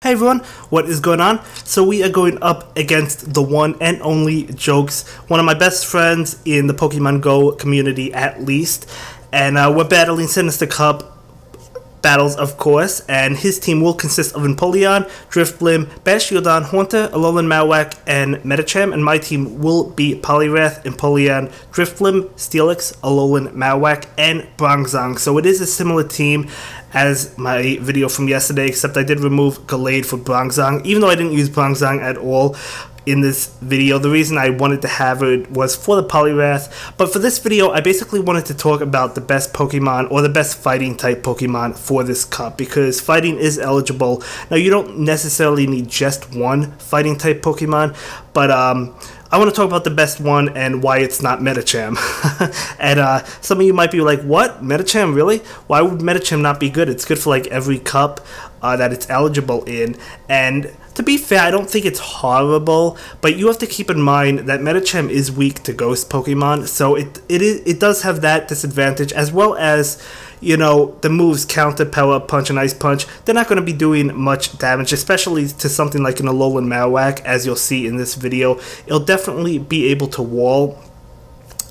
Hey everyone, what is going on? So we are going up against the one and only Jokes, one of my best friends in the Pokemon Go community at least, and we're battling Sinister Cup battles, of course, and his team will consist of Empoleon, Drifblim, Bastiodon, Haunter, Alolan Marowak, and Medicham, and my team will be Poliwrath, Empoleon, Drifblim, Steelix, Alolan Marowak, and Bronzong. So it is a similar team as my video from yesterday, except I did remove Gallade for Bronzong, even though I didn't use Bronzong at all in this video. The reason I wanted to have it was for the Poliwrath, but for this video I basically wanted to talk about the best Pokemon or the best fighting type Pokemon for this cup, because fighting is eligible. Now you don't necessarily need just one fighting type Pokemon, but I want to talk about the best one and why it's not Medicham. And some of you might be like, what? Medicham, really? Why would Medicham not be good? It's good for like every cup that it's eligible in. And to be fair, I don't think it's horrible, but you have to keep in mind that Medicham is weak to Ghost Pokemon, so it does have that disadvantage, as well as, you know, the moves Counter, Power Up Punch, and Ice Punch. They're not going to be doing much damage, especially to something like an Alolan Marowak, as you'll see in this video. It'll definitely be able to wall.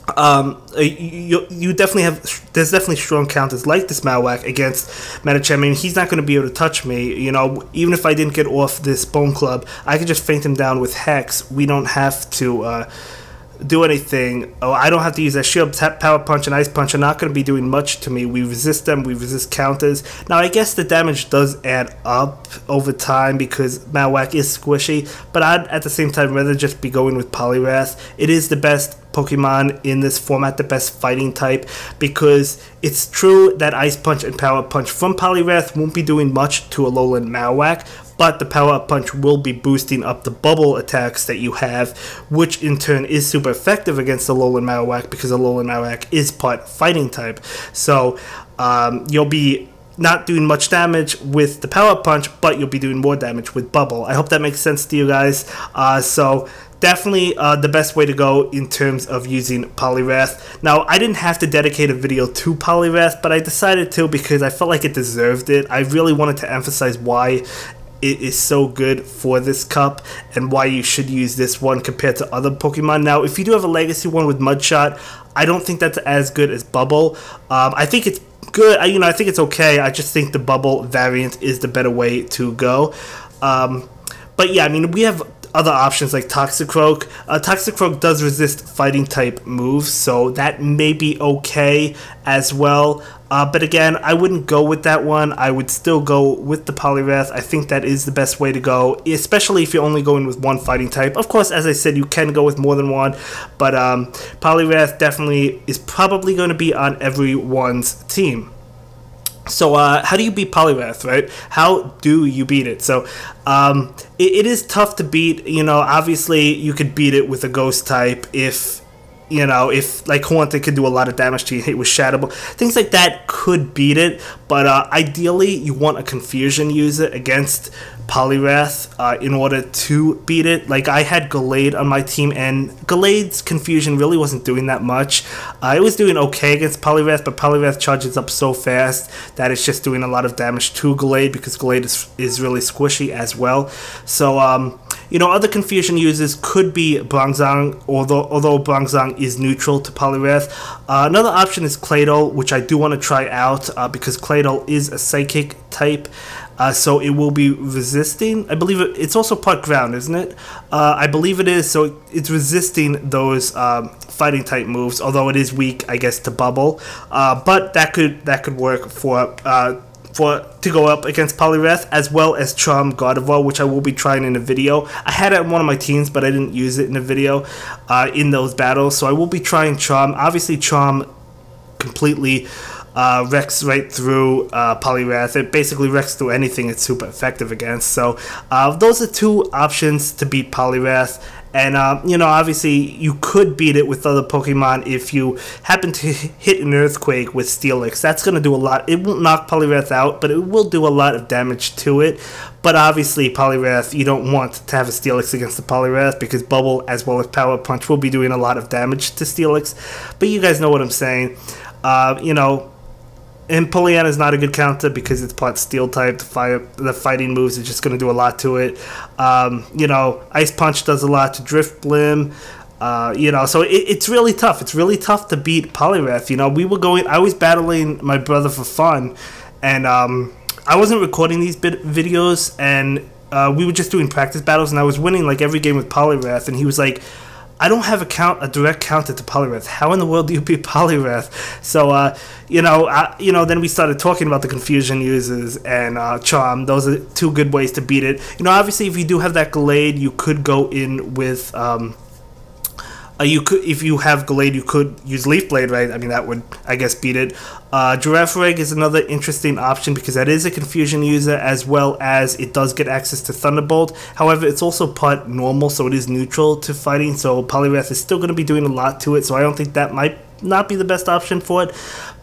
You definitely have, there's definitely strong counters like this Marowak against Medicham. I mean, he's not going to be able to touch me, you know. Even if I didn't get off this Bone Club, I could just feint him down with Hex. We don't have to do anything. Oh, I don't have to use that shield. Power Punch and Ice Punch are not going to be doing much to me. We resist them, we resist counters. Now I guess the damage does add up over time because Marowak is squishy, but I'd at the same time rather just be going with Poliwrath. It is the best Pokemon in this format, the best fighting type, because it's true that Ice Punch and Power Punch from Poliwrath won't be doing much to Alolan Marowak, but the Power Up Punch will be boosting up the bubble attacks that you have, which in turn is super effective against Alolan Marowak because Alolan Marowak is part fighting type. So you'll be not doing much damage with the Power Up Punch, but you'll be doing more damage with Bubble. I hope that makes sense to you guys. So definitely the best way to go in terms of using Poliwrath. Now, I didn't have to dedicate a video to Poliwrath, but I decided to because I felt like it deserved it. I really wanted to emphasize why it is so good for this cup and why you should use this one compared to other Pokemon. Now, if you do have a legacy one with Mudshot, I don't think that's as good as Bubble. I think it's good. I think it's okay. I just think the Bubble variant is the better way to go. But yeah, I mean, we have other options like Toxicroak. Toxicroak does resist fighting type moves, so that may be okay as well. But again, I wouldn't go with that one. I would still go with the Poliwrath. I think that is the best way to go, especially if you're only going with one fighting type. Of course, as I said, you can go with more than one, but Poliwrath definitely is probably going to be on everyone's team. So how do you beat Poliwrath, right? How do you beat it? So it is tough to beat. You know, obviously you could beat it with a ghost type if, you know, if like Haunter could do a lot of damage to you, hit with Shadow Ball. Things like that could beat it, but ideally you want a Confusion user against Poliwrath in order to beat it. Like, I had Gallade on my team, and Gallade's Confusion really wasn't doing that much. It was doing okay against Poliwrath, but Poliwrath charges up so fast that it's just doing a lot of damage to Gallade because Gallade is really squishy as well. So you know, other Confusion users could be Bronzong, although Bronzong is neutral to Poliwrath. Another option is Claydol, which I do want to try out because Claydol is a Psychic type. So it will be resisting. I believe it's also part ground, isn't it? I believe it is. So it's resisting those fighting type moves, although it is weak, I guess, to Bubble. But that could work to go up against Poliwrath, as well as Charm Gardevoir, which I will be trying in a video. I had it on one of my teams, but I didn't use it in a video in those battles. So I will be trying Charm. Obviously, Charm completely wrecks right through Poliwrath. It basically wrecks through anything it's super effective against. So those are two options to beat Poliwrath. And, you know, obviously you could beat it with other Pokemon if you happen to hit an Earthquake with Steelix. That's going to do a lot. It won't knock Poliwrath out, but it will do a lot of damage to it. But obviously, Poliwrath, you don't want to have a Steelix against the Poliwrath because Bubble as well as Power Punch will be doing a lot of damage to Steelix. But you guys know what I'm saying. You know, And Poliwrath is not a good counter because it's part steel type. The fighting moves is just going to do a lot to it. You know, Ice Punch does a lot to Drift Blim. You know, so it's really tough. It's really tough to beat Poliwrath. You know, I was battling my brother for fun, and I wasn't recording these videos, and we were just doing practice battles, and I was winning like every game with Poliwrath, and he was like, I don't have a direct counter to Poliwrath. How in the world do you beat Poliwrath? So, you know, then we started talking about the confusion uses and charm. Those are two good ways to beat it. You know, obviously, if you do have that Gallade, you could go in with if you have Gallade, you could use Leaf Blade, right? I mean, that would, I guess, beat it. Giraffe Rig is another interesting option because that is a confusion user, as well as it does get access to Thunderbolt. However, it's also part normal, so it is neutral to fighting, so Poliwrath is still going to be doing a lot to it, so I don't think that might not be the best option for it.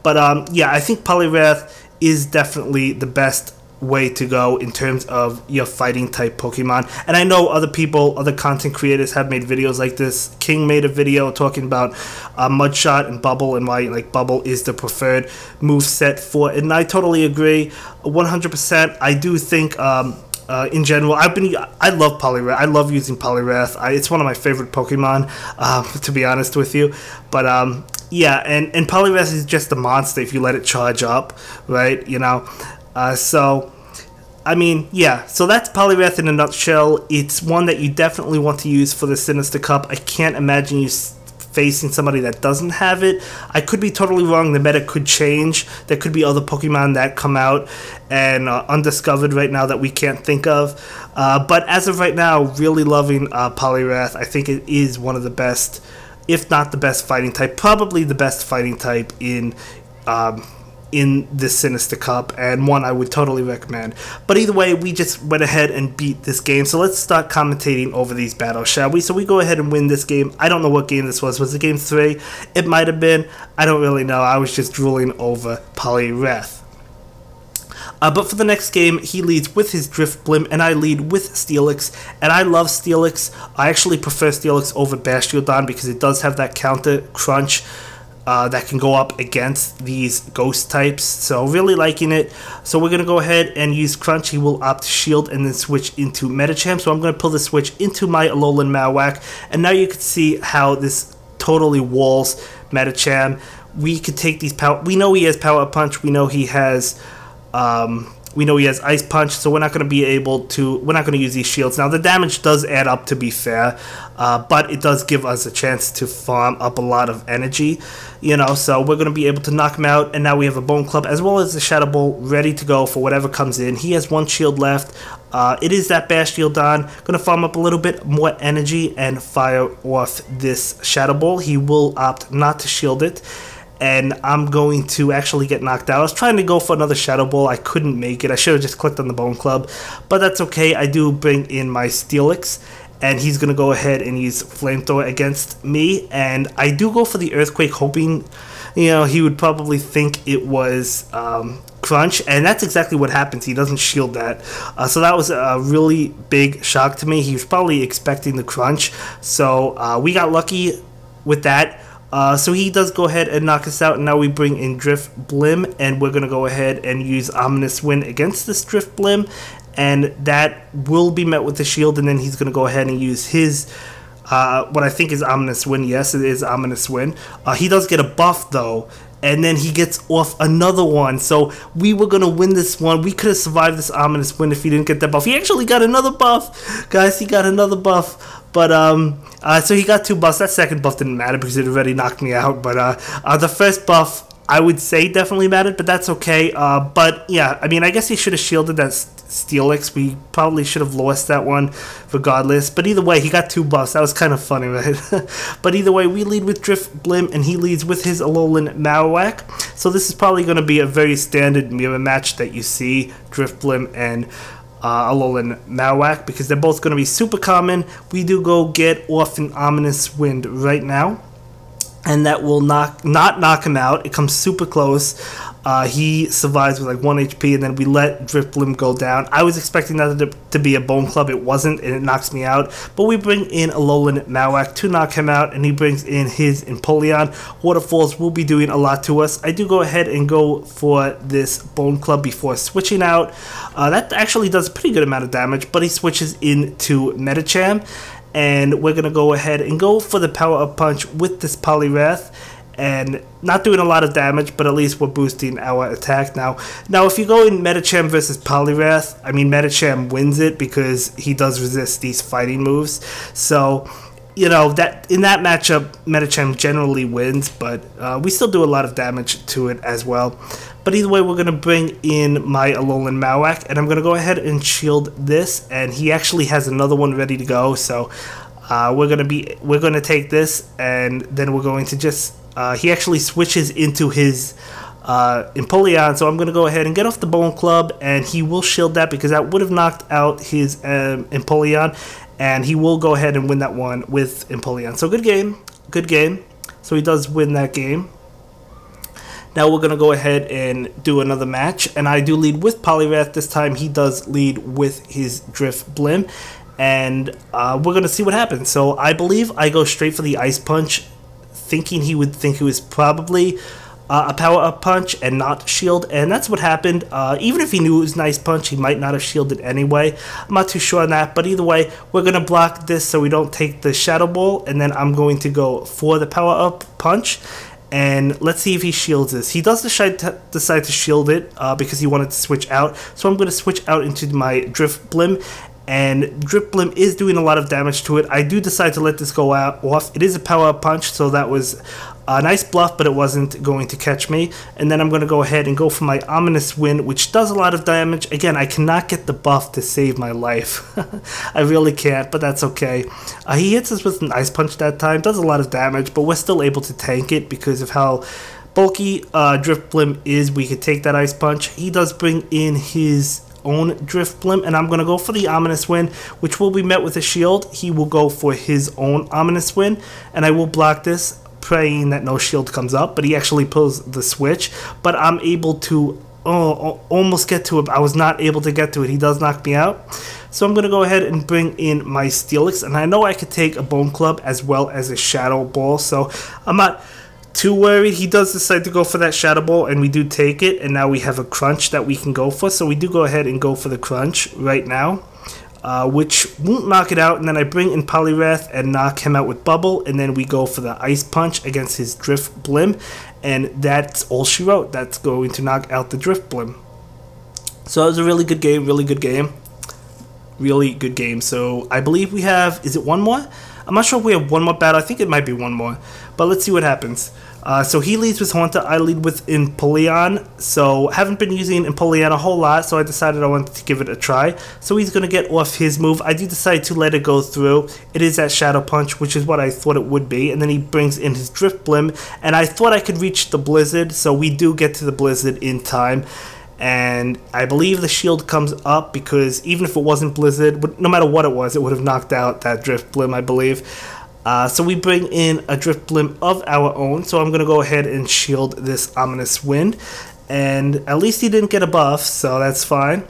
But yeah, I think Poliwrath is definitely the best way to go in terms of your fighting type Pokemon. And I know other people, other content creators have made videos like this. King made a video talking about Mudshot and Bubble and why like Bubble is the preferred move set for it, and I totally agree 100%. I do think in general, I love Poliwrath. I love using Poliwrath. It's one of my favorite Pokemon, to be honest with you. But yeah, and Poliwrath is just a monster if you let it charge up, right? You know, so I mean, yeah, so that's Poliwrath in a nutshell. It's one that you definitely want to use for the Sinister Cup. I can't imagine you facing somebody that doesn't have it. I could be totally wrong. The meta could change. There could be other Pokemon that come out and undiscovered right now that we can't think of. But as of right now, really loving Poliwrath. I think it is one of the best, if not the best fighting type, probably the best fighting type in the Sinister Cup, and one I would totally recommend. But either way, we just went ahead and beat this game, so let's start commentating over these battles, shall we? So we go ahead and win this game. I don't know what game this was. Was it game 3? It might have been. I don't really know. I was just drooling over Poliwrath. But for the next game, he leads with his Drift Blim, and I lead with Steelix, and I love Steelix. I actually prefer Steelix over Bastiodon because it does have that counter crunch that can go up against these ghost types, so really liking it. So we're going to go ahead and use Crunch. He will opt Shield and then switch into Medicham, so I'm going to pull the switch into my Alolan Marowak, and now you can see how this totally walls Medicham. We could take these power. We know he has Power Punch. We know he has Ice Punch, so we're not going to be able to, we're not going to use these shields. Now the damage does add up, to be fair, but it does give us a chance to farm up a lot of energy, you know, so we're going to be able to knock him out. And now we have a Bone Club as well as the Shadow Ball ready to go for whatever comes in. He has one shield left. It is that Bastiodon. Going to farm up a little bit more energy and fire off this Shadow Ball. He will opt not to shield it, and I'm going to actually get knocked out. I was trying to go for another Shadow Ball. I couldn't make it. I should have just clicked on the Bone Club, but that's okay. I do bring in my Steelix, and he's going to go ahead and use Flamethrower against me, and I do go for the Earthquake, hoping, you know, he would probably think it was Crunch, and that's exactly what happens. He doesn't shield that, so that was a really big shock to me. He was probably expecting the Crunch, so we got lucky with that. So he does go ahead and knock us out, and now we bring in Drift Blim, and we're going to go ahead and use Ominous Wind against this Drift Blim, and that will be met with the shield, and then he's going to go ahead and use his, what I think is Ominous Wind. Yes, it is Ominous Wind. He does get a buff, though, and then he gets off another one, so we were going to win this one. We could have survived this Ominous Wind if he didn't get that buff. He actually got another buff, guys. He got another buff. But, so he got 2 buffs. That second buff didn't matter because it already knocked me out. But, the first buff, I would say definitely mattered, but that's okay. But, yeah, I mean, I guess he should have shielded that Steelix. We probably should have lost that one regardless. But either way, he got 2 buffs. That was kind of funny, right? But either way, we lead with Drift Blim, and he leads with his Alolan Marowak. So this is probably going to be a very standard mirror match that you see, Drift Blim and Alolan Marowak, because they're both going to be super common. We do go get off an Ominous Wind right now, and that will not knock him out. It comes super close. He survives with like 1 HP, and then we let Drifblim go down. I was expecting that to be a Bone Club. It wasn't, and it knocks me out. But we bring in Alolan Malwak to knock him out, and he brings in his Empoleon. Waterfalls will be doing a lot to us. I do go ahead and go for this Bone Club before switching out. That actually does a pretty good amount of damage, but he switches into Medicham. And we're going to go ahead and go for the power-up punch with this Poliwrath. And not doing a lot of damage, but at least we're boosting our attack now. Now, if you go in Medicham versus Poliwrath, I mean, Medicham wins it because he does resist these fighting moves. So, you know, that in that matchup, Medicham generally wins, but we still do a lot of damage to it as well. But either way, we're going to bring in my Alolan Malwak, and I'm going to go ahead and shield this, and he actually has another one ready to go, so we're going to take this, and then we're going to just, he actually switches into his Empoleon, so I'm going to go ahead and get off the Bone Club, and he will shield that because that would have knocked out his Empoleon, and he will go ahead and win that one with Empoleon. So good game, good game. So he does win that game. Now we're going to go ahead and do another match, and I do lead with Poliwrath. This time he does lead with his Drifblim, and we're going to see what happens. So I believe I go straight for the Ice Punch, thinking he would think it was probably a power-up punch and not shield, and that's what happened. Even if he knew it was an Ice Punch, he might not have shielded anyway. I'm not too sure on that, but either way, we're going to block this so we don't take the Shadow Ball, and then I'm going to go for the power-up punch. And let's see if he shields this. He does decide to shield it because he wanted to switch out. So I'm going to switch out into my Drifblim. And Drifblim is doing a lot of damage to it. I do decide to let this go off. It is a power-up punch, so that was a nice bluff, but it wasn't going to catch me. And then I'm going to go ahead and go for my Ominous Wind, which does a lot of damage. Again, I cannot get the buff to save my life. I really can't, but that's okay. He hits us with an Ice Punch that time, does a lot of damage, but we're still able to tank it because of how bulky Drifblim is. We could take that Ice Punch. He does bring in his own Drifblim, and I'm going to go for the Ominous Wind, which will be met with a shield. He will go for his own Ominous Wind, and I will block this, praying that no shield comes up, but he actually pulls the switch, but I'm able to almost get to it. I was not able to get to it. He does knock me out. So I'm going to go ahead and bring in my Steelix, and I know I could take a Bone Club as well as a Shadow Ball, so I'm not too worried. He does decide to go for that Shadow Ball, and we do take it, and now we have a Crunch that we can go for, so we do go ahead and go for the Crunch right now, which won't knock it out, and then I bring in Poliwrath and knock him out with Bubble, and then we go for the Ice Punch against his Drifblim, and that's all she wrote. That's going to knock out the Drifblim. So it was a really good game, really good game. Really good game. So I believe we have, is it one more? I'm not sure if we have one more battle. I think it might be one more, but let's see what happens. So he leads with Haunter, I lead with Empoleon. So haven't been using Empoleon a whole lot, so I decided I wanted to give it a try. So he's going to get off his move. I do decide to let it go through. It is that Shadow Punch, which is what I thought it would be. And then he brings in his Drifblim, and I thought I could reach the Blizzard, so we do get to the Blizzard in time. And I believe the shield comes up because even if it wasn't Blizzard, no matter what it was, it would have knocked out that Drifblim, I believe. So we bring in a Drifblim of our own, so I'm going to go ahead and shield this Ominous Wind. And at least he didn't get a buff, so that's fine.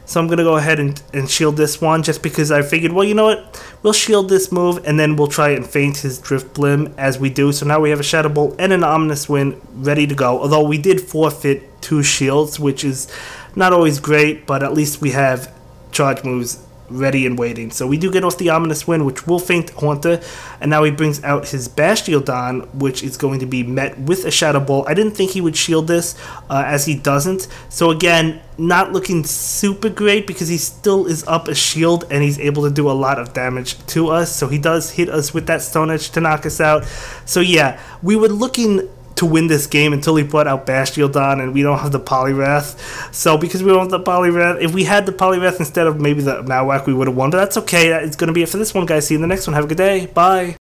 So I'm going to go ahead and shield this one just because I figured, well, you know what? We'll shield this move, and then we'll try and feint his Drifblim as we do. So now we have a Shadow Ball and an Ominous Wind ready to go. Although we did forfeit 2 shields, which is not always great, but at least we have charge moves ready and waiting. So we do get off the Ominous Wind, which will feint Haunter, and now he brings out his Bastiodon, which is going to be met with a Shadow Ball. I didn't think he would shield this, as he doesn't. So again, not looking super great because he still is up a shield and he's able to do a lot of damage to us. So he does hit us with that Stone Edge to knock us out. So yeah, we were looking to win this game until he brought out Bastiodon, and we don't have the Poliwrath. So because we don't have the Poliwrath, if we had the Poliwrath instead of maybe the Malwak, we would have won. But that's okay. That's going to be it for this one, guys. See you in the next one. Have a good day. Bye.